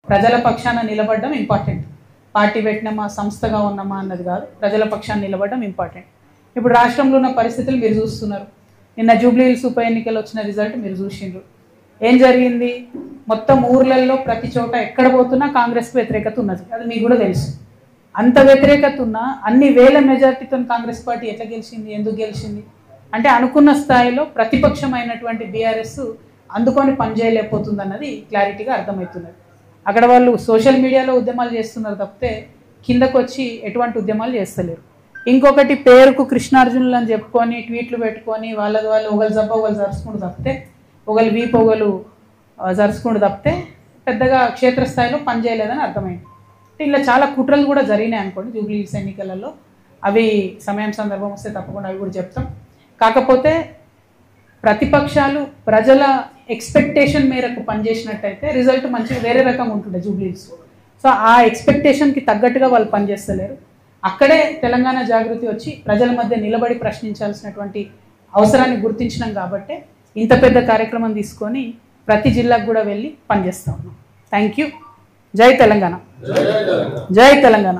ప్రజల పక్షాన నిలబడడం ఇంపార్టెంట్. పార్టీ పెట్టినామా సంస్థగా ఉన్నామా అన్నది కాదు, ప్రజల పక్షాన నిలబడడం ఇంపార్టెంట్. ఇప్పుడు రాష్ట్రంలో ఉన్న పరిస్థితులు మీరు చూస్తున్నారు. నిన్న జూబ్లీహిల్స్ ఉప ఎన్నికలు వచ్చిన రిజల్ట్ మీరు చూసిండ్రు. ఏం జరిగింది? మొత్తం ఊర్లలో ప్రతి చోట ఎక్కడ పోతున్నా కాంగ్రెస్కి వ్యతిరేకత ఉన్నది, అది మీకు కూడా తెలుసు. అంత వ్యతిరేకత ఉన్నా అన్ని వేల మెజార్టీతో కాంగ్రెస్ పార్టీ ఎట్లా గెలిచింది, ఎందుకు గెలిచింది అంటే అనుకున్న స్థాయిలో ప్రతిపక్షమైనటువంటి బీఆర్ఎస్ అందుకొని పనిచేయలేకపోతుంది అన్నది క్లారిటీగా అర్థమవుతున్నది. అక్కడ వాళ్ళు సోషల్ మీడియాలో ఉద్యమాలు చేస్తున్నారు తప్పితే కిందకు వచ్చి ఎటువంటి ఉద్యమాలు చేస్తలేరు. ఇంకొకటి పేరుకు కృష్ణార్జునులు అని చెప్పుకొని ట్వీట్లు పెట్టుకొని వాళ్ళది వాళ్ళు ఒకళ్ళు జబ్బ ఒకళ్ళు జరుచుకుంటూ తప్పితే ఒకళ్ళు వీపు ఒకళ్ళు జరుచుకుంటూ తప్పితే పెద్దగా క్షేత్రస్థాయిలో పనిచేయలేదని అర్థమైంది. ఇలా చాలా కుట్రలు కూడా జరిగినాయి అనుకోండి జూబ్లీహిల్స్ ఎన్నికలలో. అవి సమయం సందర్భం వస్తే తప్పకుండా అవి కూడా చెప్తాం. కాకపోతే ప్రతిపక్షాలు ప్రజల ఎక్స్పెక్టేషన్ మేరకు పనిచేసినట్టయితే రిజల్ట్ మంచిగా వేరే రకంగా ఉంటుండే జూబ్లీహిల్స్. సో ఆ ఎక్స్పెక్టేషన్కి తగ్గట్టుగా వాళ్ళు పనిచేస్తలేరు. అక్కడే తెలంగాణ జాగృతి వచ్చి ప్రజల మధ్య నిలబడి ప్రశ్నించాల్సినటువంటి అవసరాన్ని గుర్తించినాం కాబట్టి ఇంత పెద్ద కార్యక్రమం తీసుకొని ప్రతి జిల్లాకు కూడా వెళ్ళి పనిచేస్తూ ఉన్నాం. Thank you. జై తెలంగాణ. జై తెలంగాణ.